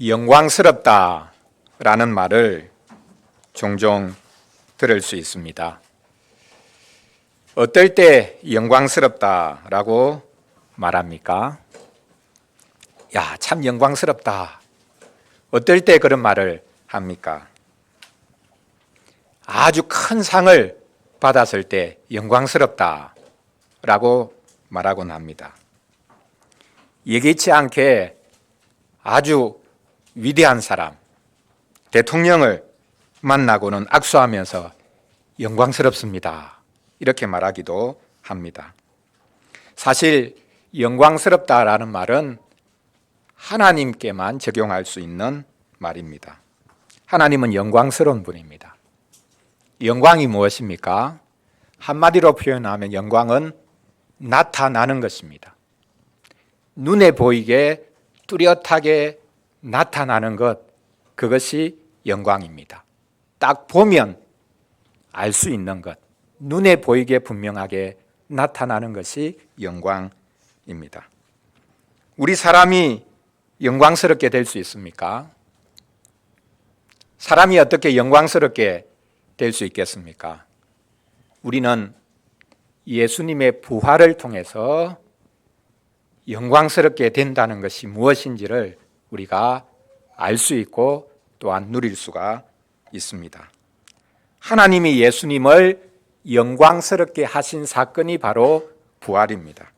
영광스럽다라는 말을 종종 들을 수 있습니다. 어떨 때 영광스럽다라고 말합니까? 야, 참 영광스럽다. 어떨 때 그런 말을 합니까? 아주 큰 상을 받았을 때 영광스럽다라고 말하곤 합니다. 예기치 않게 아주 위대한 사람, 대통령을 만나고는 악수하면서 영광스럽습니다. 이렇게 말하기도 합니다. 사실 영광스럽다라는 말은 하나님께만 적용할 수 있는 말입니다. 하나님은 영광스러운 분입니다. 영광이 무엇입니까? 한마디로 표현하면 영광은 나타나는 것입니다. 눈에 보이게 뚜렷하게 나타나는 것, 그것이 영광입니다. 딱 보면 알 수 있는 것, 눈에 보이게 분명하게 나타나는 것이 영광입니다. 우리 사람이 영광스럽게 될 수 있습니까? 사람이 어떻게 영광스럽게 될 수 있겠습니까? 우리는 예수님의 부활을 통해서 영광스럽게 된다는 것이 무엇인지를 우리가 알 수 있고 또한 누릴 수가 있습니다. 하나님이 예수님을 영광스럽게 하신 사건이 바로 부활입니다.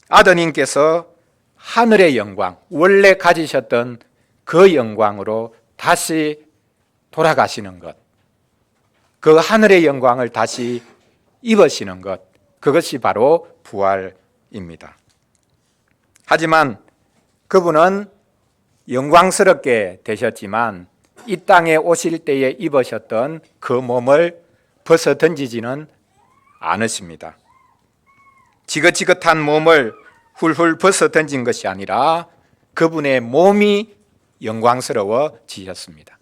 아드님께서 하늘의 영광, 원래 가지셨던 그 영광으로 다시 돌아가시는 것, 그 하늘의 영광을 다시 입으시는 것, 그것이 바로 부활입니다. 하지만 그분은 영광스럽게 되셨지만 이 땅에 오실 때에 입으셨던 그 몸을 벗어 던지지는 않으십니다. 지긋지긋한 몸을 훌훌 벗어 던진 것이 아니라 그분의 몸이 영광스러워지셨습니다.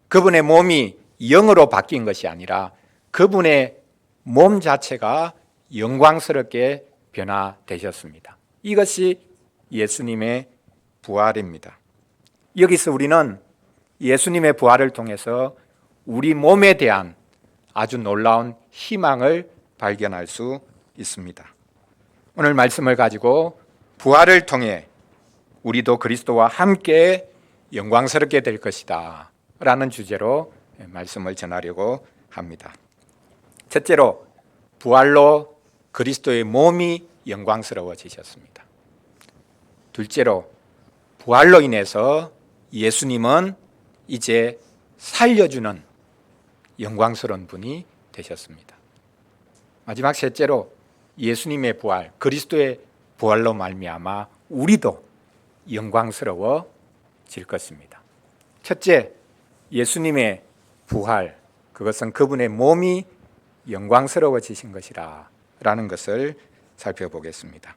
그분의 몸이 영으로 바뀐 것이 아니라 그분의 몸 자체가 영광스럽게 변화되셨습니다. 이것이 예수님의 부활입니다. 여기서 우리는 예수님의 부활을 통해서 우리 몸에 대한 아주 놀라운 희망을 발견할 수 있습니다. 오늘 말씀을 가지고 부활을 통해 우리도 그리스도와 함께 영광스럽게 될 것이다 라는 주제로 말씀을 전하려고 합니다. 첫째로, 부활로 그리스도의 몸이 영광스러워지셨습니다. 둘째로, 부활로 인해서 예수님은 이제 살려주는 영광스러운 분이 되셨습니다. 마지막 셋째로, 예수님의 부활, 그리스도의 부활로 말미암아 우리도 영광스러워질 것입니다. 첫째, 예수님의 부활, 그것은 그분의 몸이 영광스러워지신 것이라 라는 것을 살펴보겠습니다.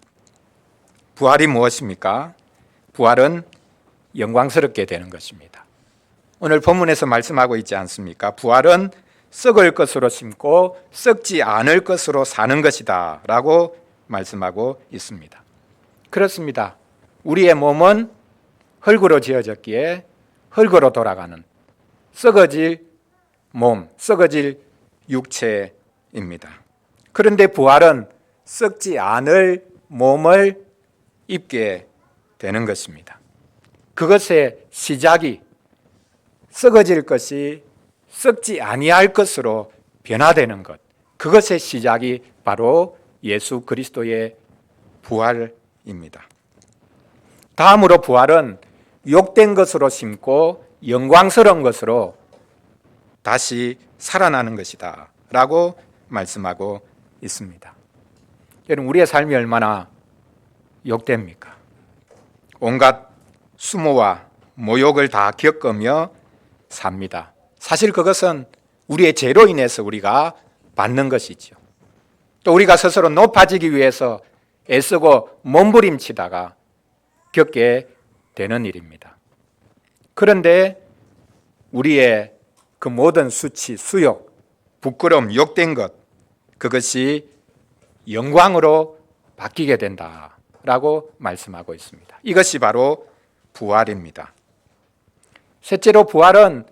부활이 무엇입니까? 부활은 영광스럽게 되는 것입니다. 오늘 본문에서 말씀하고 있지 않습니까? 부활은 썩을 것으로 심고 썩지 않을 것으로 사는 것이다 라고 말씀하고 있습니다. 그렇습니다. 우리의 몸은 흙으로 지어졌기에 흙으로 돌아가는 썩어질 몸, 썩어질 육체입니다. 그런데 부활은 썩지 않을 몸을 입게 되는 것입니다. 그것의 시작이 썩어질 것이 썩지 아니할 것으로 변화되는 것, 그것의 시작이 바로 예수 그리스도의 부활입니다. 다음으로 부활은 욕된 것으로 심고 영광스러운 것으로 다시 살아나는 것이다 라고 말씀하고 있습니다. 여러분, 우리의 삶이 얼마나 욕됩니까? 온갖 수모와 모욕을 다 겪으며 삽니다. 사실 그것은 우리의 죄로 인해서 우리가 받는 것이죠. 또 우리가 스스로 높아지기 위해서 애쓰고 몸부림치다가 겪게 되는 일입니다. 그런데 우리의 그 모든 수치, 수욕, 부끄러움, 욕된 것, 그것이 영광으로 바뀌게 된다라고 말씀하고 있습니다. 이것이 바로 부활입니다. 셋째로 부활은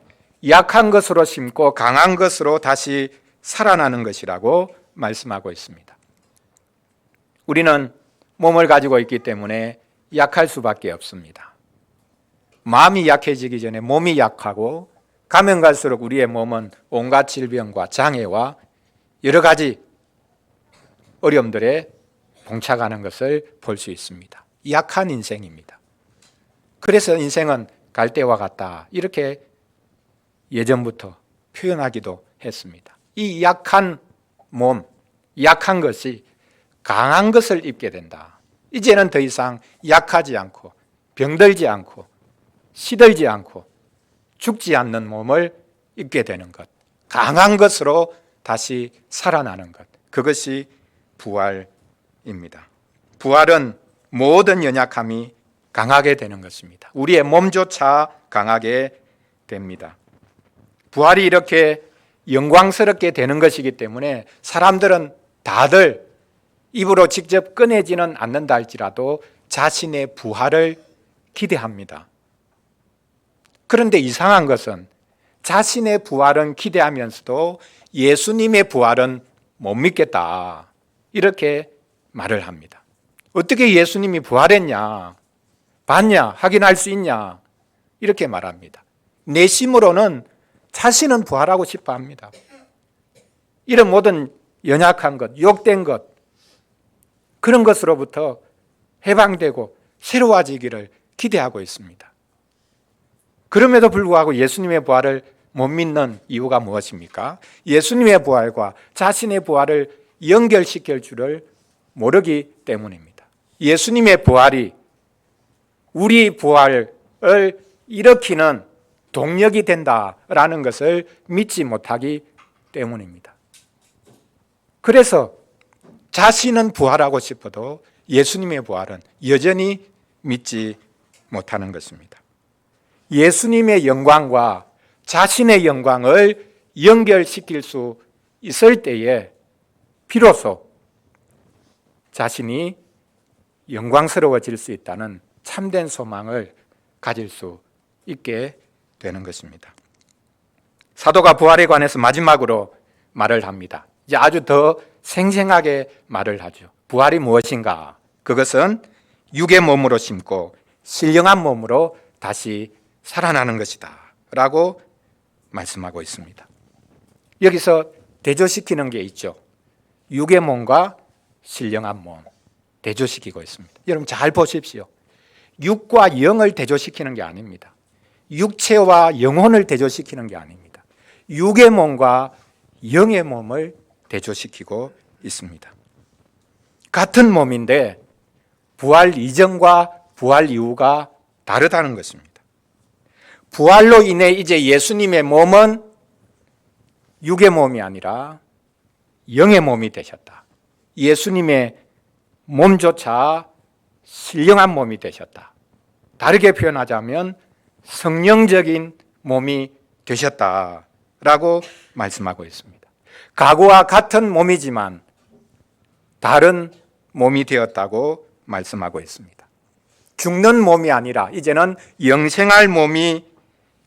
약한 것으로 심고 강한 것으로 다시 살아나는 것이라고 말씀하고 있습니다. 우리는 몸을 가지고 있기 때문에 약할 수밖에 없습니다. 마음이 약해지기 전에 몸이 약하고 가면 갈수록 우리의 몸은 온갖 질병과 장애와 여러 가지 어려움들에 봉착하는 것을 볼 수 있습니다. 약한 인생입니다. 그래서 인생은 갈대와 같다 이렇게 예전부터 표현하기도 했습니다. 이 약한 몸, 약한 것이 강한 것을 입게 된다. 이제는 더 이상 약하지 않고 병들지 않고 시들지 않고 죽지 않는 몸을 입게 되는 것, 강한 것으로 다시 살아나는 것, 그것이 부활입니다. 부활은 모든 연약함이 강하게 되는 것입니다. 우리의 몸조차 강하게 됩니다. 부활이 이렇게 영광스럽게 되는 것이기 때문에 사람들은 다들 입으로 직접 꺼내지는 않는다 할지라도 자신의 부활을 기대합니다. 그런데 이상한 것은 자신의 부활은 기대하면서도 예수님의 부활은 못 믿겠다 이렇게 말을 합니다. 어떻게 예수님이 부활했냐, 봤냐, 확인할 수 있냐 이렇게 말합니다. 내심으로는 자신은 부활하고 싶어 합니다. 이런 모든 연약한 것, 욕된 것, 그런 것으로부터 해방되고 새로워지기를 기대하고 있습니다. 그럼에도 불구하고 예수님의 부활을 못 믿는 이유가 무엇입니까? 예수님의 부활과 자신의 부활을 연결시킬 줄을 모르기 때문입니다. 예수님의 부활이 우리 부활을 일으키는 동력이 된다라는 것을 믿지 못하기 때문입니다. 그래서 자신은 부활하고 싶어도 예수님의 부활은 여전히 믿지 못하는 것입니다. 예수님의 영광과 자신의 영광을 연결시킬 수 있을 때에 비로소 자신이 영광스러워질 수 있다는 참된 소망을 가질 수 있게 되는 것입니다. 사도가 부활에 관해서 마지막으로 말을 합니다. 이제 아주 더 생생하게 말을 하죠. 부활이 무엇인가? 그것은 육의 몸으로 심고 신령한 몸으로 다시 살아나는 것이다 라고 말씀하고 있습니다. 여기서 대조시키는 게 있죠. 육의 몸과 신령한 몸 대조시키고 있습니다. 여러분 잘 보십시오. 육과 영을 대조시키는 게 아닙니다. 육체와 영혼을 대조시키는 게 아닙니다. 육의 몸과 영의 몸을 대조시키고 있습니다. 같은 몸인데 부활 이전과 부활 이후가 다르다는 것입니다. 부활로 인해 이제 예수님의 몸은 육의 몸이 아니라 영의 몸이 되셨다. 예수님의 몸조차 신령한 몸이 되셨다. 다르게 표현하자면 성령적인 몸이 되셨다라고 말씀하고 있습니다. 과거와 같은 몸이지만 다른 몸이 되었다고 말씀하고 있습니다. 죽는 몸이 아니라 이제는 영생할 몸이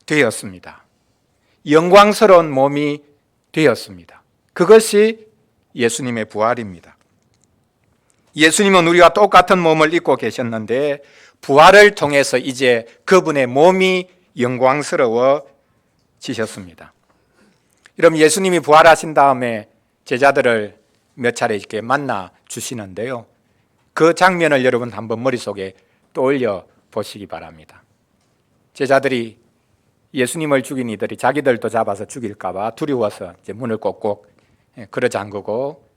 되었습니다. 영광스러운 몸이 되었습니다. 그것이 예수님의 부활입니다. 예수님은 우리와 똑같은 몸을 입고 계셨는데 부활을 통해서 이제 그분의 몸이 영광스러워지셨습니다. 여러분 예수님이 부활하신 다음에 제자들을 몇 차례 이렇게 만나 주시는데요. 그 장면을 여러분 한번 머릿속에 떠올려 보시기 바랍니다. 제자들이 예수님을 죽인 이들이 자기들도 잡아서 죽일까 봐 두려워서 이제 문을 꼭꼭 걸어 잠그고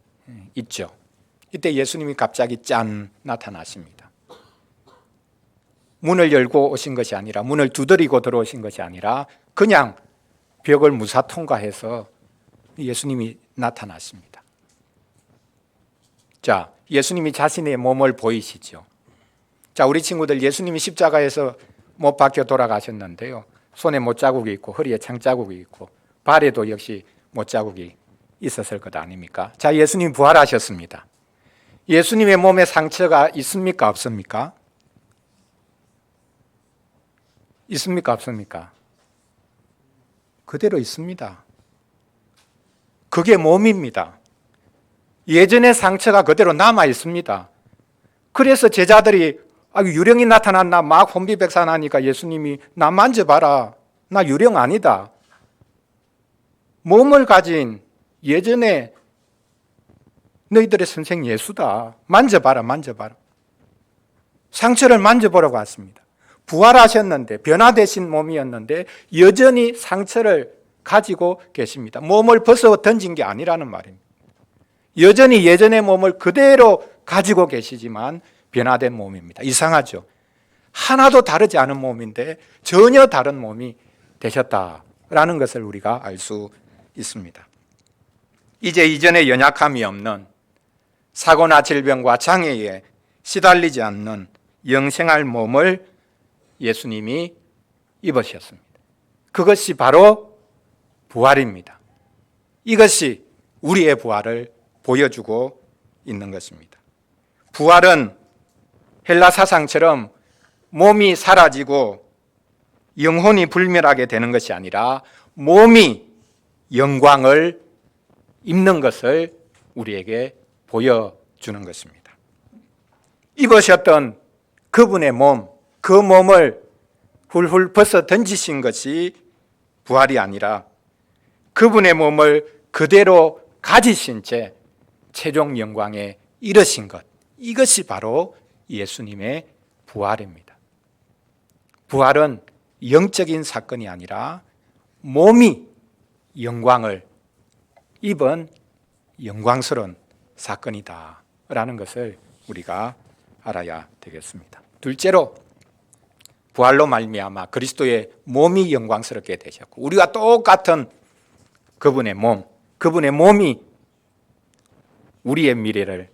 있죠. 이때 예수님이 갑자기 짠 나타나십니다. 문을 열고 오신 것이 아니라 문을 두드리고 들어오신 것이 아니라 그냥 벽을 무사 통과해서 예수님이 나타나십니다. 자, 예수님이 자신의 몸을 보이시죠. 자, 우리 친구들 예수님이 십자가에서 못 박혀 돌아가셨는데요. 손에 못자국이 있고 허리에 창자국이 있고 발에도 역시 못자국이 있었을 것 아닙니까? 자, 예수님 부활하셨습니다. 예수님의 몸에 상처가 있습니까? 없습니까? 있습니까? 없습니까? 그대로 있습니다. 그게 몸입니다. 예전의 상처가 그대로 남아 있습니다. 그래서 제자들이 유령이 나타났나 막 혼비백산하니까 예수님이 나 만져봐라. 나 유령 아니다. 몸을 가진 예전에 너희들의 선생 예수다. 만져봐라, 만져봐라. 상처를 만져보라고 왔습니다. 부활하셨는데, 변화되신 몸이었는데 여전히 상처를 가지고 계십니다. 몸을 벗어 던진 게 아니라는 말입니다. 여전히 예전의 몸을 그대로 가지고 계시지만 변화된 몸입니다. 이상하죠? 하나도 다르지 않은 몸인데 전혀 다른 몸이 되셨다라는 것을 우리가 알 수 있습니다. 이제 이전에 연약함이 없는 사고나 질병과 장애에 시달리지 않는 영생할 몸을 예수님이 입으셨습니다. 그것이 바로 부활입니다. 이것이 우리의 부활을 보여주고 있는 것입니다. 부활은 헬라 사상처럼 몸이 사라지고 영혼이 불멸하게 되는 것이 아니라 몸이 영광을 입는 것을 우리에게 보여주는 것입니다. 입으셨던 그분의 몸, 그 몸을 훌훌 벗어 던지신 것이 부활이 아니라 그분의 몸을 그대로 가지신 채 최종 영광에 이르신 것, 이것이 바로 예수님의 부활입니다. 부활은 영적인 사건이 아니라 몸이 영광을 입은 영광스러운 사건이다라는 것을 우리가 알아야 되겠습니다. 둘째로 부활로 말미암아 그리스도의 몸이 영광스럽게 되셨고 우리가 똑같은 그분의 몸, 그분의 몸이 우리의 미래를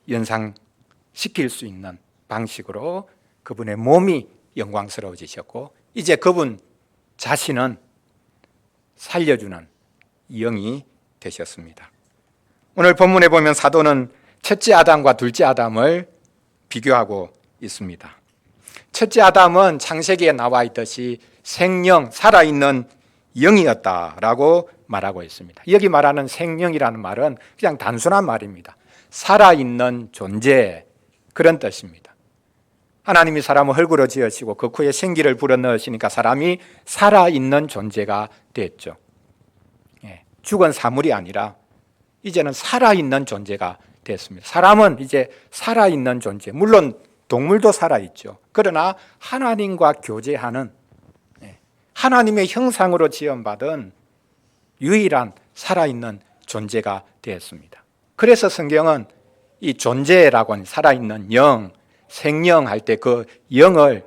연상시킬 수 있는 방식으로 그분의 몸이 영광스러워지셨고 이제 그분 자신은 살려주는 영이 되셨습니다. 오늘 본문에 보면 사도는 첫째 아담과 둘째 아담을 비교하고 있습니다. 첫째 아담은 창세기에 나와 있듯이 생명, 살아있는 영이었다라고 말하고 있습니다. 여기 말하는 생명이라는 말은 그냥 단순한 말입니다. 살아있는 존재, 그런 뜻입니다. 하나님이 사람을 흙으로 지으시고 그 코에 생기를 불어넣으시니까 사람이 살아있는 존재가 됐죠. 죽은 사물이 아니라 이제는 살아있는 존재가 됐습니다. 사람은 이제 살아있는 존재, 물론 동물도 살아있죠. 그러나 하나님과 교제하는 하나님의 형상으로 지음받은 유일한 살아있는 존재가 되었습니다. 그래서 성경은 이 존재라고 하는 살아있는 영, 생명 할 때 그 영을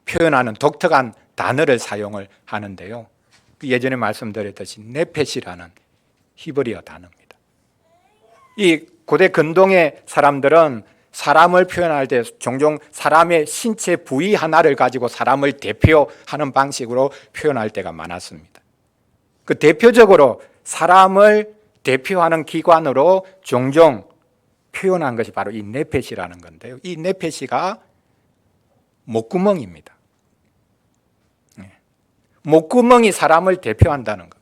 표현하는 독특한 단어를 사용을 하는데요. 예전에 말씀드렸듯이 네펫이라는 히브리어 단어입니다. 이 고대 근동의 사람들은 사람을 표현할 때 종종 사람의 신체 부위 하나를 가지고 사람을 대표하는 방식으로 표현할 때가 많았습니다. 그 대표적으로 사람을 대표하는 기관으로 종종 표현한 것이 바로 이 네펫이라는 건데요. 이 네펫이가 목구멍입니다. 목구멍이 사람을 대표한다는 것.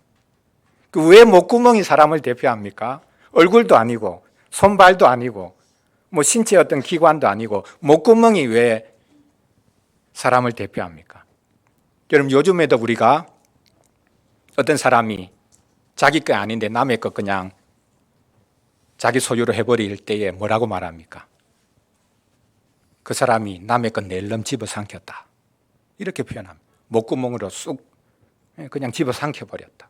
왜 목구멍이 사람을 대표합니까? 얼굴도 아니고 손발도 아니고 뭐 신체 어떤 기관도 아니고 목구멍이 왜 사람을 대표합니까? 여러분 요즘에도 우리가 어떤 사람이 자기 거 아닌데 남의 거 그냥 자기 소유로 해버릴 때에 뭐라고 말합니까? 그 사람이 남의 거 낼름 집어삼켰다 이렇게 표현합니다. 목구멍으로 쑥 그냥 집어삼켜버렸다.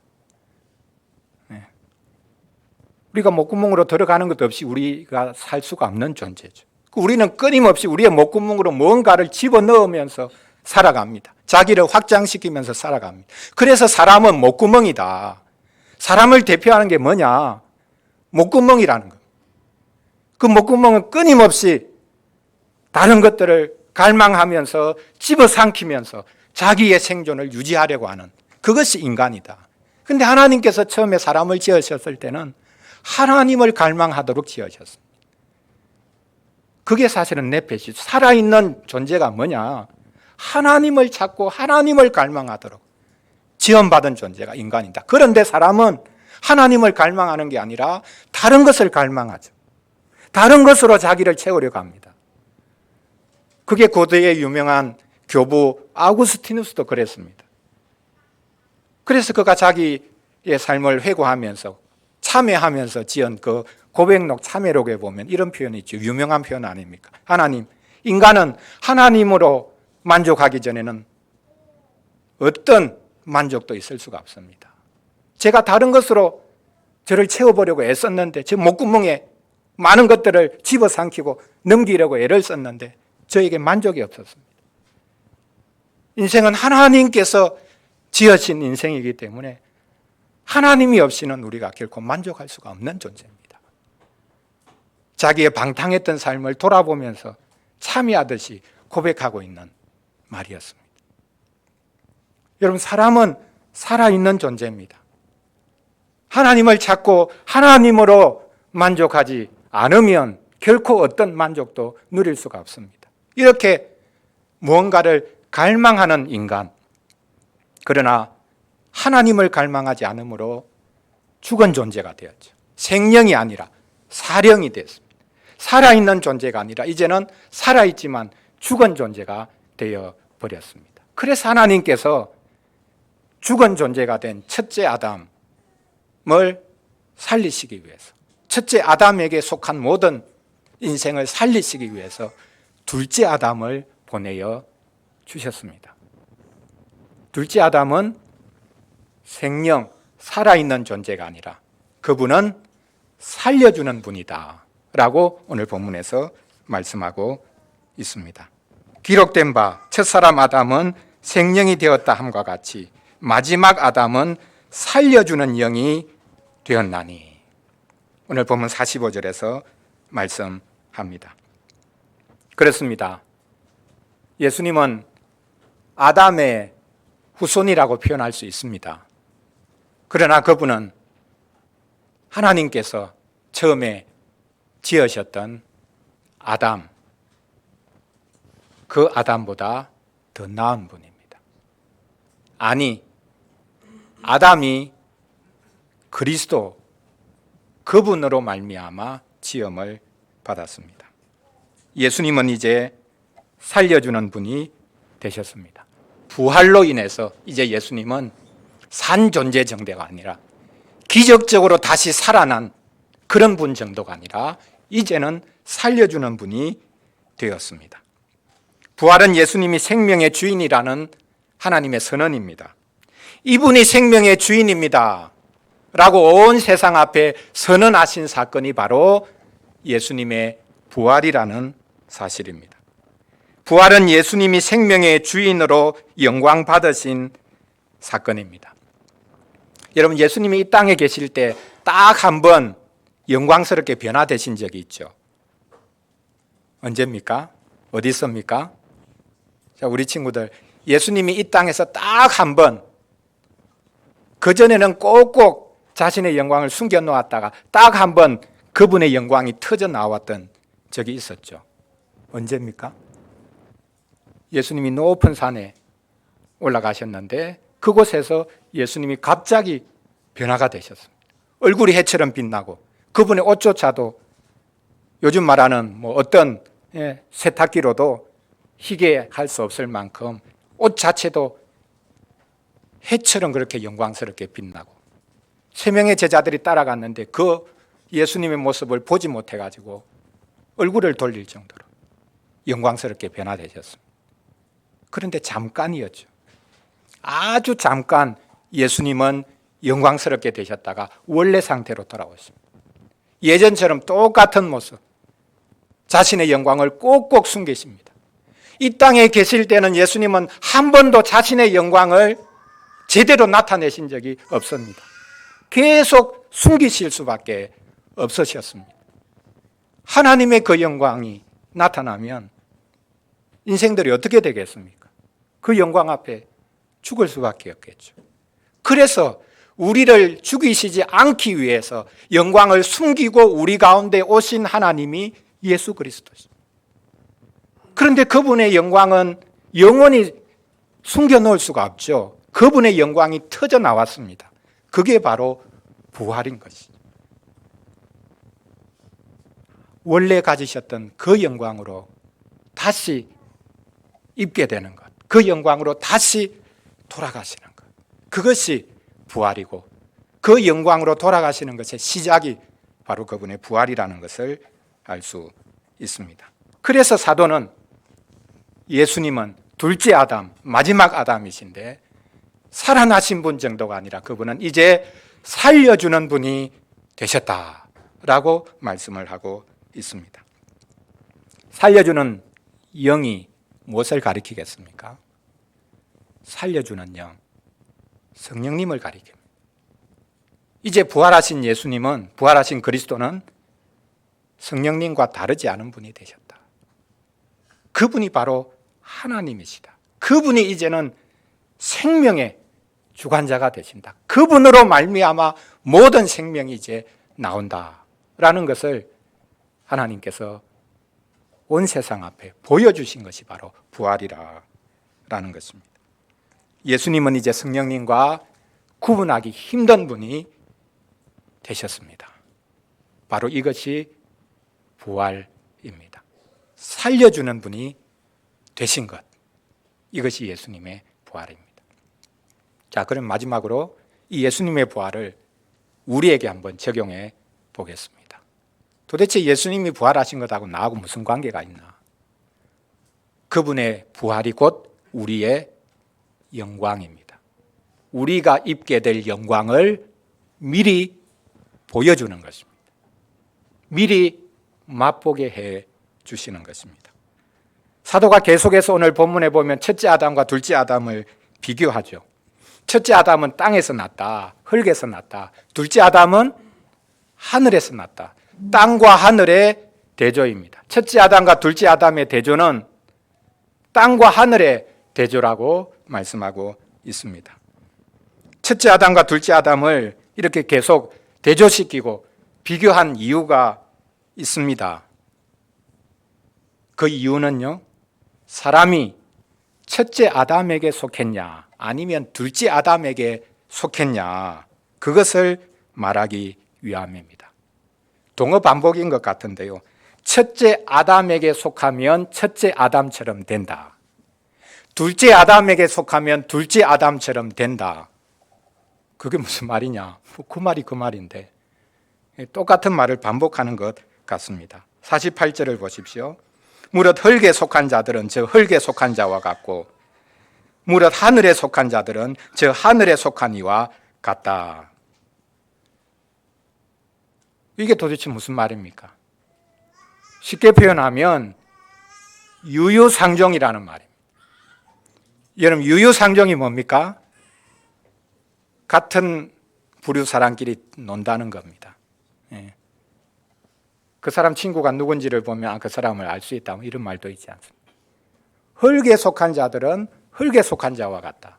우리가 목구멍으로 들어가는 것도 없이 우리가 살 수가 없는 존재죠. 우리는 끊임없이 우리의 목구멍으로 뭔가를 집어넣으면서 살아갑니다. 자기를 확장시키면서 살아갑니다. 그래서 사람은 목구멍이다. 사람을 대표하는 게 뭐냐? 목구멍이라는 것. 그 목구멍은 끊임없이 다른 것들을 갈망하면서 집어삼키면서 자기의 생존을 유지하려고 하는 그것이 인간이다. 그런데 하나님께서 처음에 사람을 지으셨을 때는 하나님을 갈망하도록 지으셨습니다. 그게 사실은 네펫이죠. 살아있는 존재가 뭐냐? 하나님을 찾고 하나님을 갈망하도록 지원받은 존재가 인간이다. 그런데 사람은 하나님을 갈망하는 게 아니라 다른 것을 갈망하죠. 다른 것으로 자기를 채우려고 합니다. 그게 고대의 유명한 교부 아우구스티누스도 그랬습니다. 그래서 그가 자기의 삶을 회고하면서 참회하면서 지은 그 고백록 참회록에 보면 이런 표현이 있죠. 유명한 표현 아닙니까? 하나님, 인간은 하나님으로 만족하기 전에는 어떤 만족도 있을 수가 없습니다. 제가 다른 것으로 저를 채워보려고 애썼는데 제 목구멍에 많은 것들을 집어삼키고 넘기려고 애를 썼는데 저에게 만족이 없었습니다. 인생은 하나님께서 지으신 인생이기 때문에 하나님이 없이는 우리가 결코 만족할 수가 없는 존재입니다. 자기의 방탕했던 삶을 돌아보면서 참여하듯이 고백하고 있는 말이었습니다. 여러분, 사람은 살아있는 존재입니다. 하나님을 찾고 하나님으로 만족하지 않으면 결코 어떤 만족도 누릴 수가 없습니다. 이렇게 무언가를 갈망하는 인간, 그러나 하나님을 갈망하지 않으므로 죽은 존재가 되었죠. 생명이 아니라 사령이 됐습니다. 살아있는 존재가 아니라 이제는 살아있지만 죽은 존재가 되어버렸습니다. 그래서 하나님께서 죽은 존재가 된 첫째 아담을 살리시기 위해서, 첫째 아담에게 속한 모든 인생을 살리시기 위해서 둘째 아담을 보내어 주셨습니다. 둘째 아담은 생명, 살아있는 존재가 아니라 그분은 살려주는 분이다 라고 오늘 본문에서 말씀하고 있습니다. 기록된 바 첫사람 아담은 생명이 되었다 함과 같이 마지막 아담은 살려주는 영이 되었나니, 오늘 본문 45절에서 말씀합니다. 그렇습니다. 예수님은 아담의 후손이라고 표현할 수 있습니다. 그러나 그분은 하나님께서 처음에 지으셨던 아담, 그 아담보다 더 나은 분입니다. 아니, 아담이 그리스도, 그분으로 말미암아 지음을 받았습니다. 예수님은 이제 살려주는 분이 되셨습니다. 부활로 인해서 이제 예수님은 산 존재 정도가 아니라 기적적으로 다시 살아난 그런 분 정도가 아니라 이제는 살려주는 분이 되었습니다. 부활은 예수님이 생명의 주인이라는 하나님의 선언입니다. 이분이 생명의 주인입니다 라고 온 세상 앞에 선언하신 사건이 바로 예수님의 부활이라는 사실입니다. 부활은 예수님이 생명의 주인으로 영광 받으신 사건입니다. 여러분, 예수님이 이 땅에 계실 때 딱 한 번 영광스럽게 변화되신 적이 있죠. 언제입니까? 어디 있습니까? 자, 우리 친구들, 예수님이 이 땅에서 딱 한 번, 그전에는 꼭꼭 자신의 영광을 숨겨 놓았다가 딱 한 번 그분의 영광이 터져 나왔던 적이 있었죠. 언제입니까? 예수님이 높은 산에 올라가셨는데 그곳에서 예수님이 갑자기 변화가 되셨습니다. 얼굴이 해처럼 빛나고 그분의 옷조차도 요즘 말하는 어떤 세탁기로도 희게 할 수 없을 만큼 옷 자체도 해처럼 그렇게 영광스럽게 빛나고, 세 명의 제자들이 따라갔는데 그 예수님의 모습을 보지 못해가지고 얼굴을 돌릴 정도로 영광스럽게 변화되셨습니다. 그런데 잠깐이었죠. 아주 잠깐 예수님은 영광스럽게 되셨다가 원래 상태로 돌아오십니다. 예전처럼 똑같은 모습, 자신의 영광을 꼭꼭 숨기십니다. 이 땅에 계실 때는 예수님은 한 번도 자신의 영광을 제대로 나타내신 적이 없습니다. 계속 숨기실 수밖에 없으셨습니다. 하나님의 그 영광이 나타나면 인생들이 어떻게 되겠습니까? 그 영광 앞에 죽을 수밖에 없겠죠. 그래서 우리를 죽이시지 않기 위해서 영광을 숨기고 우리 가운데 오신 하나님이 예수 그리스도십니다. 그런데 그분의 영광은 영원히 숨겨놓을 수가 없죠. 그분의 영광이 터져 나왔습니다. 그게 바로 부활인 것이죠. 원래 가지셨던 그 영광으로 다시 입게 되는 것, 그 영광으로 다시 돌아가시는 것, 그것이 부활이고 그 영광으로 돌아가시는 것의 시작이 바로 그분의 부활이라는 것을 알 수 있습니다. 그래서 사도는 예수님은 둘째 아담, 마지막 아담이신데 살아나신 분 정도가 아니라 그분은 이제 살려주는 분이 되셨다라고 말씀을 하고 있습니다. 살려주는 영이 무엇을 가리키겠습니까? 살려주는 영, 성령님을 가리킵니다. 이제 부활하신 예수님은, 부활하신 그리스도는 성령님과 다르지 않은 분이 되셨다. 그분이 바로 하나님이시다. 그분이 이제는 생명의 주관자가 되신다. 그분으로 말미암아 모든 생명이 이제 나온다라는 것을 하나님께서 온 세상 앞에 보여주신 것이 바로 부활이라는 것입니다. 예수님은 이제 성령님과 구분하기 힘든 분이 되셨습니다. 바로 이것이 부활입니다. 살려주는 분이 되신 것, 이것이 예수님의 부활입니다. 자, 그럼 마지막으로 이 예수님의 부활을 우리에게 한번 적용해 보겠습니다. 도대체 예수님이 부활하신 것하고 나하고 무슨 관계가 있나? 그분의 부활이 곧 우리의 영광입니다. 우리가 입게 될 영광을 미리 보여주는 것입니다. 미리 맛보게 해 주시는 것입니다. 사도가 계속해서 오늘 본문에 보면 첫째 아담과 둘째 아담을 비교하죠. 첫째 아담은 땅에서 났다, 흙에서 났다. 둘째 아담은 하늘에서 났다. 땅과 하늘의 대조입니다. 첫째 아담과 둘째 아담의 대조는 땅과 하늘의 대조라고 말씀하고 있습니다. 첫째 아담과 둘째 아담을 이렇게 계속 대조시키고 비교한 이유가 있습니다. 그 이유는요, 사람이 첫째 아담에게 속했냐 아니면 둘째 아담에게 속했냐, 그것을 말하기 위함입니다. 동어 반복인 것 같은데요, 첫째 아담에게 속하면 첫째 아담처럼 된다, 둘째 아담에게 속하면 둘째 아담처럼 된다. 그게 무슨 말이냐? 그 말이 그 말인데 똑같은 말을 반복하는 것 같습니다. 48절을 보십시오. 무릇 흙에 속한 자들은 저 흙에 속한 자와 같고 무릇 하늘에 속한 자들은 저 하늘에 속한 이와 같다. 이게 도대체 무슨 말입니까? 쉽게 표현하면 유유상종이라는 말입니다. 여러분, 유유상종이 뭡니까? 같은 부류 사람끼리 논다는 겁니다. 예. 그 사람 친구가 누군지를 보면 그 사람을 알 수 있다, 이런 말도 있지 않습니까? 흙에 속한 자들은 흙에 속한 자와 같다,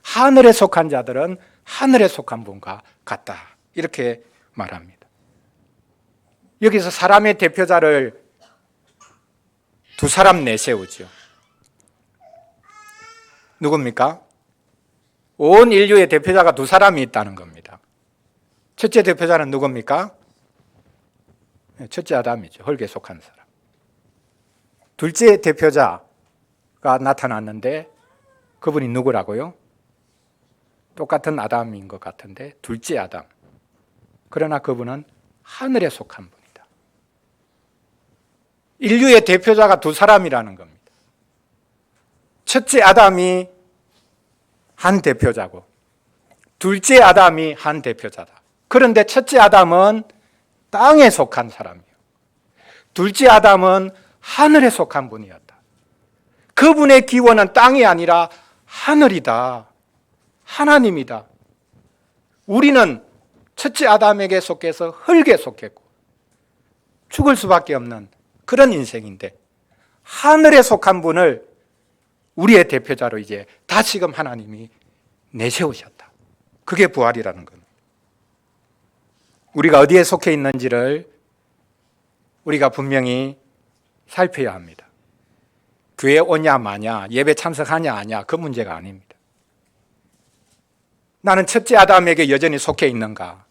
하늘에 속한 자들은 하늘에 속한 분과 같다, 이렇게 말합니다. 여기서 사람의 대표자를 두 사람 내세우죠. 누굽니까? 온 인류의 대표자가 두 사람이 있다는 겁니다. 첫째 대표자는 누굽니까? 첫째 아담이죠. 흙에 속한 사람. 둘째 대표자가 나타났는데 그분이 누구라고요? 똑같은 아담인 것 같은데 둘째 아담. 그러나 그분은 하늘에 속한 분이다. 인류의 대표자가 두 사람이라는 겁니다. 첫째 아담이 한 대표자고 둘째 아담이 한 대표자다. 그런데 첫째 아담은 땅에 속한 사람이요, 둘째 아담은 하늘에 속한 분이었다. 그분의 기원은 땅이 아니라 하늘이다, 하나님이다. 우리는 첫째 아담에게 속해서 흙에 속했고 죽을 수밖에 없는 그런 인생인데 하늘에 속한 분을 우리의 대표자로 이제 다시금 하나님이 내세우셨다. 그게 부활이라는 겁니다. 우리가 어디에 속해 있는지를 우리가 분명히 살펴야 합니다. 교회 오냐 마냐, 예배 참석하냐 아냐, 그 문제가 아닙니다. 나는 첫째 아담에게 여전히 속해 있는가?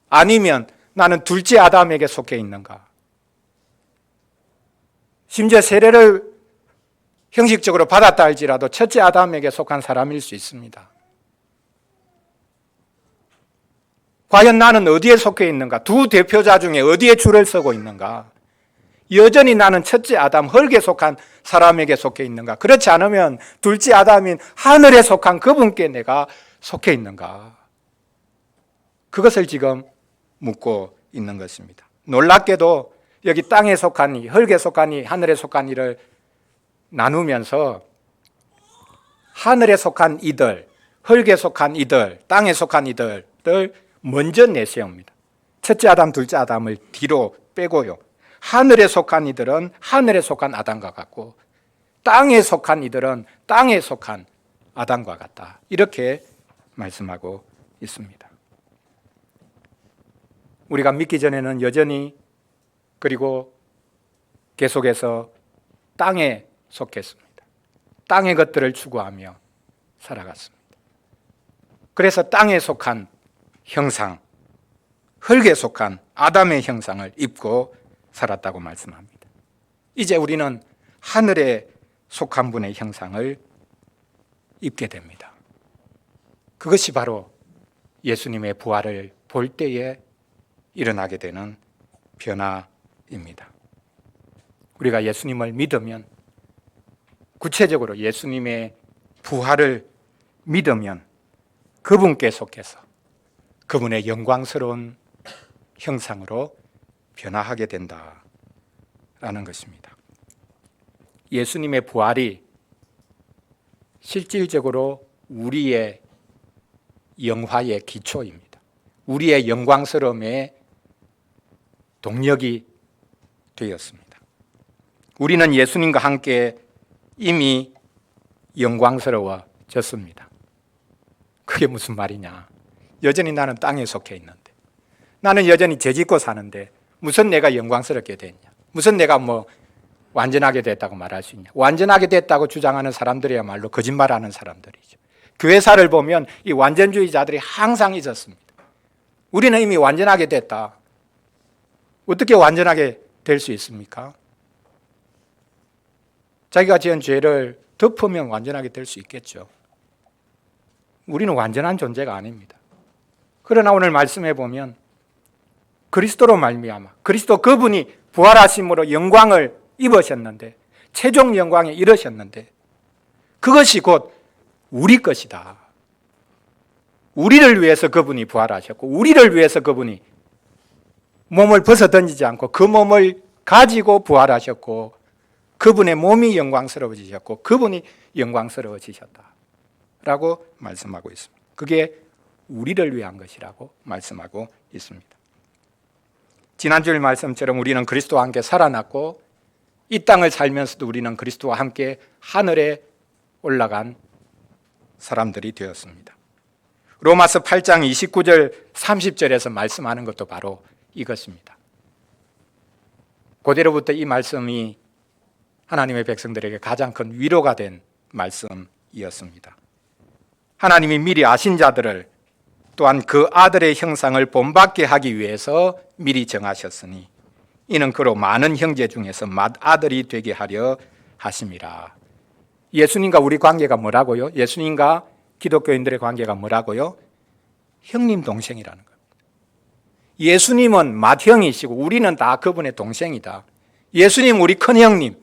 아니면 나는 둘째 아담에게 속해 있는가? 심지어 세례를 형식적으로 받았다 할지라도 첫째 아담에게 속한 사람일 수 있습니다. 과연 나는 어디에 속해 있는가? 두 대표자 중에 어디에 줄을 서고 있는가? 여전히 나는 첫째 아담, 흙에 속한 사람에게 속해 있는가? 그렇지 않으면 둘째 아담인 하늘에 속한 그분께 내가 속해 있는가? 그것을 지금 묻고 있는 것입니다. 놀랍게도 여기 땅에 속한 이, 흙에 속한 이, 하늘에 속한 이를 나누면서 하늘에 속한 이들, 흙에 속한 이들, 땅에 속한 이들을 먼저 내세웁니다. 첫째 아담, 둘째 아담을 뒤로 빼고요. 하늘에 속한 이들은 하늘에 속한 아담과 같고 땅에 속한 이들은 땅에 속한 아담과 같다. 이렇게 말씀하고 있습니다. 우리가 믿기 전에는 여전히 그리고 계속해서 땅에 속했습니다. 땅의 것들을 추구하며 살아갔습니다. 그래서 땅에 속한 형상, 흙에 속한 아담의 형상을 입고 살았다고 말씀합니다. 이제 우리는 하늘에 속한 분의 형상을 입게 됩니다. 그것이 바로 예수님의 부활을 볼 때에 일어나게 되는 변화입니다. 우리가 예수님을 믿으면, 구체적으로 예수님의 부활을 믿으면 그분께 속해서 그분의 영광스러운 형상으로 변화하게 된다라는 것입니다. 예수님의 부활이 실질적으로 우리의 영화의 기초입니다. 우리의 영광스러움의 동력이 되었습니다. 우리는 예수님과 함께 이미 영광스러워졌습니다. 그게 무슨 말이냐? 여전히 나는 땅에 속해 있는데, 나는 여전히 죄 짓고 사는데 무슨 내가 영광스럽게 됐냐? 무슨 내가 완전하게 됐다고 말할 수 있냐? 완전하게 됐다고 주장하는 사람들이야말로 거짓말하는 사람들이죠. 교회사를 보면 이 완전주의자들이 항상 있었습니다. 우리는 이미 완전하게 됐다. 어떻게 완전하게 될 수 있습니까? 자기가 지은 죄를 덮으면 완전하게 될 수 있겠죠. 우리는 완전한 존재가 아닙니다. 그러나 오늘 말씀해 보면 그리스도로 말미암아, 그리스도 그분이 부활하심으로 영광을 입으셨는데, 최종 영광에 이르셨는데, 그것이 곧 우리 것이다. 우리를 위해서 그분이 부활하셨고, 우리를 위해서 그분이 몸을 벗어 던지지 않고 그 몸을 가지고 부활하셨고, 그분의 몸이 영광스러워지셨고 그분이 영광스러워지셨다라고 말씀하고 있습니다. 그게 우리를 위한 것이라고 말씀하고 있습니다. 지난주일 말씀처럼 우리는 그리스도와 함께 살아났고 이 땅을 살면서도 우리는 그리스도와 함께 하늘에 올라간 사람들이 되었습니다. 로마서 8장 29절 30절에서 말씀하는 것도 바로 이것입니다. 그대로부터 이 말씀이 하나님의 백성들에게 가장 큰 위로가 된 말씀이었습니다. 하나님이 미리 아신 자들을 또한 그 아들의 형상을 본받게 하기 위해서 미리 정하셨으니 이는 그로 많은 형제 중에서 맏아들이 되게 하려 하심이라. 예수님과 우리 관계가 뭐라고요? 예수님과 기독교인들의 관계가 뭐라고요? 형님 동생이라는 겁니다. 예수님은 맏형이시고 우리는 다 그분의 동생이다. 예수님 우리 큰형님,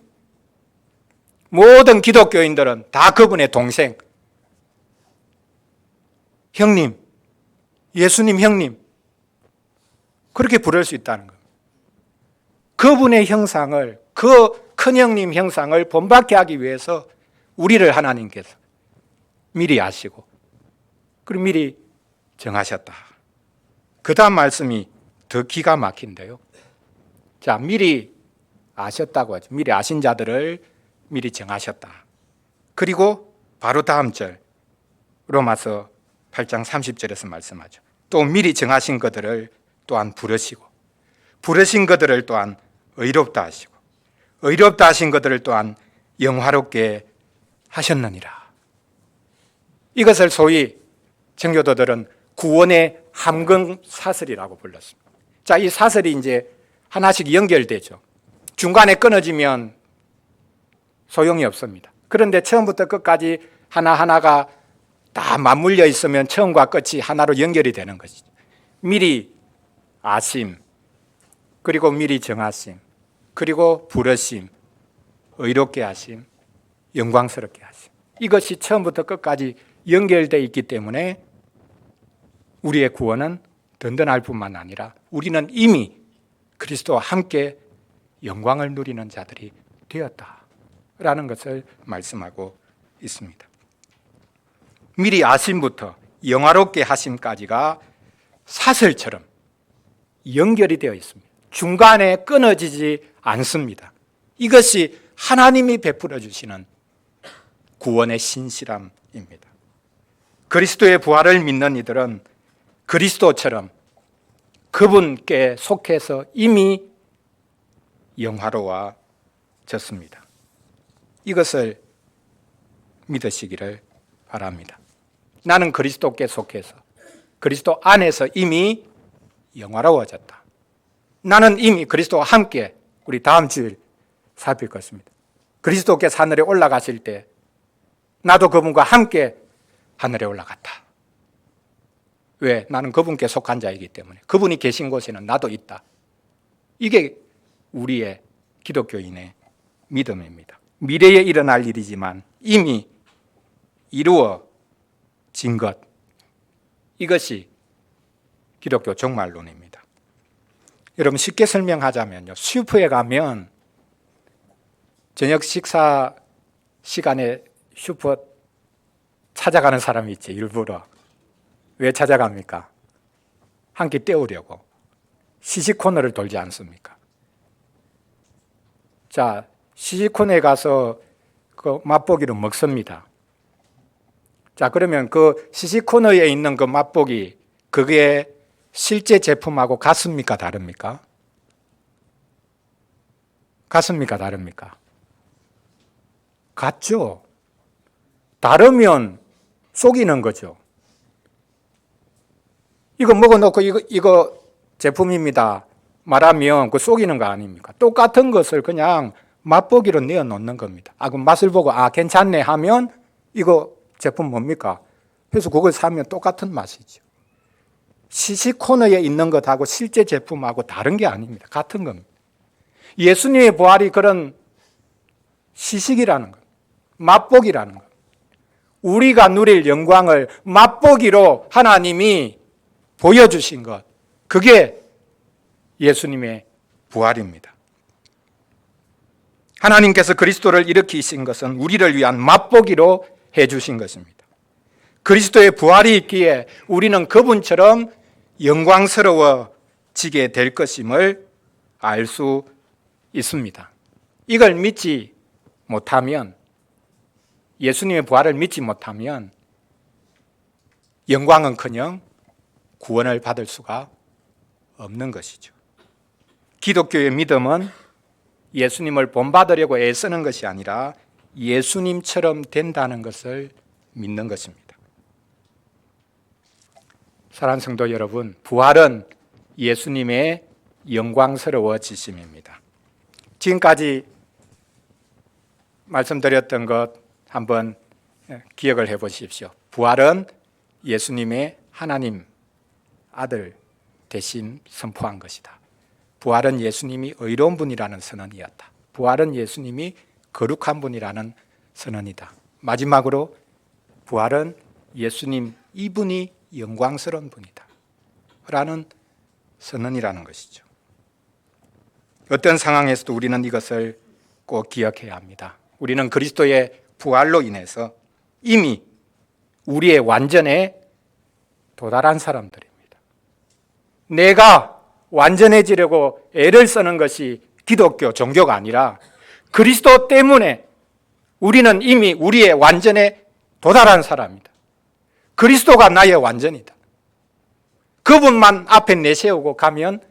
모든 기독교인들은 다 그분의 동생, 형님, 예수님 형님, 그렇게 부를 수 있다는 겁니다. 그분의 형상을, 그 큰형님 형상을 본받게 하기 위해서 우리를 하나님께서 미리 아시고 그리고 미리 정하셨다. 그 다음 말씀이 더 기가 막힌데요. 자, 미리 아셨다고 하죠. 미리 아신 자들을 미리 정하셨다. 그리고 바로 다음 절 로마서 8장 30절에서 말씀하죠. 또 미리 정하신 것들을 또한 부르시고 부르신 것들을 또한 의롭다 하시고 의롭다 하신 것들을 또한 영화롭게 하셨느니라. 이것을 소위 정교도들은 구원의 함흥사설이라고 불렀습니다. 자, 이 사설이 이제 하나씩 연결되죠. 중간에 끊어지면 소용이 없습니다. 그런데 처음부터 끝까지 하나하나가 다 맞물려 있으면 처음과 끝이 하나로 연결이 되는 것이죠. 미리 아심, 그리고 미리 정하심, 그리고 부르심, 의롭게 하심, 영광스럽게 하심. 이것이 처음부터 끝까지 연결되어 있기 때문에 우리의 구원은 든든할 뿐만 아니라 우리는 이미 그리스도와 함께 영광을 누리는 자들이 되었다라는 것을 말씀하고 있습니다. 미리 아심부터 영화롭게 하심까지가 사설처럼 연결이 되어 있습니다. 중간에 끊어지지 않습니다. 이것이 하나님이 베풀어 주시는 구원의 신실함입니다. 그리스도의 부활을 믿는 이들은 그리스도처럼 그분께 속해서 이미 영화로워졌습니다. 이것을 믿으시기를 바랍니다. 나는 그리스도께 속해서 그리스도 안에서 이미 영화로워졌다. 나는 이미 그리스도와 함께, 우리 다음 주일 살필 것입니다. 그리스도께서 하늘에 올라가실 때 나도 그분과 함께 하늘에 올라갔다. 왜? 나는 그분께 속한 자이기 때문에. 그분이 계신 곳에는 나도 있다. 이게 우리의 기독교인의 믿음입니다. 미래에 일어날 일이지만 이미 이루어진 것, 이것이 기독교 종말론입니다. 여러분, 쉽게 설명하자면요, 슈퍼에 가면 저녁 식사 시간에 슈퍼 찾아가는 사람이 있지, 일부러. 왜 찾아갑니까? 한 끼 때우려고. 시식 코너를 돌지 않습니까? 자, 시식 코너에 가서 그 맛보기를 먹습니다. 자, 그러면 그 시식 코너에 있는 그 맛보기, 그게 실제 제품하고 같습니까? 다릅니까? 같습니까? 다릅니까? 같죠? 다르면 속이는 거죠. 이거 먹어놓고 이거 제품입니다 말하면 그 속이는 거 아닙니까? 똑같은 것을 그냥 맛보기로 내어놓는 겁니다. 그럼 맛을 보고 괜찮네 하면 이거 제품 뭡니까? 그래서 그걸 사면 똑같은 맛이죠. 시식 코너에 있는 것하고 실제 제품하고 다른 게 아닙니다. 같은 겁니다. 예수님의 부활이 그런 시식이라는 것, 맛보기라는 것. 우리가 누릴 영광을 맛보기로 하나님이 보여주신 것, 그게 예수님의 부활입니다. 하나님께서 그리스도를 일으키신 것은 우리를 위한 맛보기로 해주신 것입니다. 그리스도의 부활이 있기에 우리는 그분처럼 영광스러워지게 될 것임을 알 수 있습니다. 이걸 믿지 못하면, 예수님의 부활을 믿지 못하면 영광은커녕 구원을 받을 수가 없는 것이죠. 기독교의 믿음은 예수님을 본받으려고 애쓰는 것이 아니라 예수님처럼 된다는 것을 믿는 것입니다. 사랑하는 성도 여러분, 부활은 예수님의 영광스러워지심입니다. 지금까지 말씀드렸던 것 한번 기억을 해 보십시오. 부활은 예수님의 하나님 아들 대신 선포한 것이다. 부활은 예수님이 의로운 분이라는 선언이었다. 부활은 예수님이 거룩한 분이라는 선언이다. 마지막으로 부활은 예수님 이분이 영광스러운 분이다 라는 선언이라는 것이죠. 어떤 상황에서도 우리는 이것을 꼭 기억해야 합니다. 우리는 그리스도의 부활로 인해서 이미 우리의 완전에 도달한 사람들입니다. 내가 완전해지려고 애를 쓰는 것이 기독교 종교가 아니라 그리스도 때문에 우리는 이미 우리의 완전에 도달한 사람이다. 그리스도가 나의 완전이다. 그분만 앞에 내세우고 가면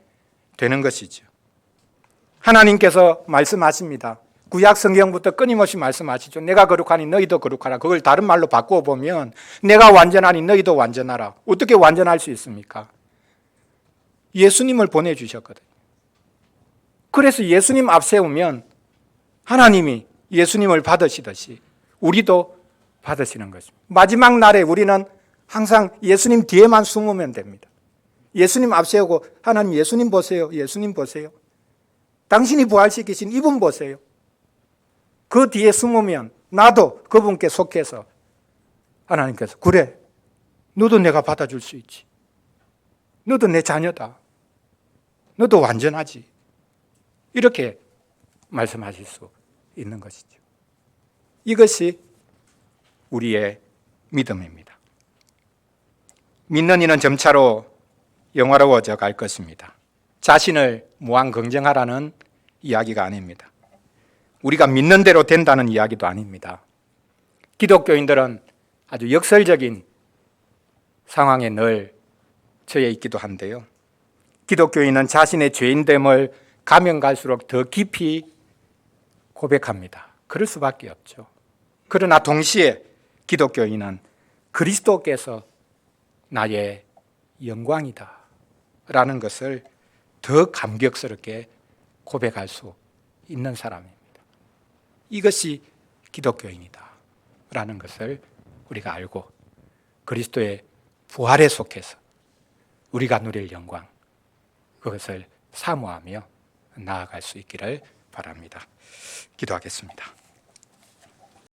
되는 것이죠. 하나님께서 말씀하십니다. 구약 성경부터 끊임없이 말씀하시죠. 내가 거룩하니 너희도 거룩하라. 그걸 다른 말로 바꾸어 보면 내가 완전하니 너희도 완전하라. 어떻게 완전할 수 있습니까? 예수님을 보내주셨거든요. 그래서 예수님 앞세우면 하나님이 예수님을 받으시듯이 우리도 받으시는 것입니다. 마지막 날에 우리는 항상 예수님 뒤에만 숨으면 됩니다. 예수님 앞세우고 하나님 예수님 보세요. 예수님 보세요. 당신이 부활시키신 이분 보세요. 그 뒤에 숨으면 나도 그분께 속해서 하나님께서 그래 너도 내가 받아줄 수 있지. 너도 내 자녀다. 너도 완전하지. 이렇게 말씀하실 수 있는 것이죠. 이것이 우리의 믿음입니다. 믿는 이는 점차로 영화로워져 갈 것입니다. 자신을 무한 긍정하라는 이야기가 아닙니다. 우리가 믿는 대로 된다는 이야기도 아닙니다. 기독교인들은 아주 역설적인 상황에 늘 처해 있기도 한데요. 기독교인은 자신의 죄인됨을 가면 갈수록 더 깊이 고백합니다. 그럴 수밖에 없죠. 그러나 동시에 기독교인은 그리스도께서 나의 영광이다 라는 것을 더 감격스럽게 고백할 수 있는 사람입니다. 이것이 기독교인이다 라는 것을 우리가 알고 그리스도의 부활에 속해서 우리가 누릴 영광, 그것을 사모하며 나아갈 수 있기를 바랍니다. 기도하겠습니다.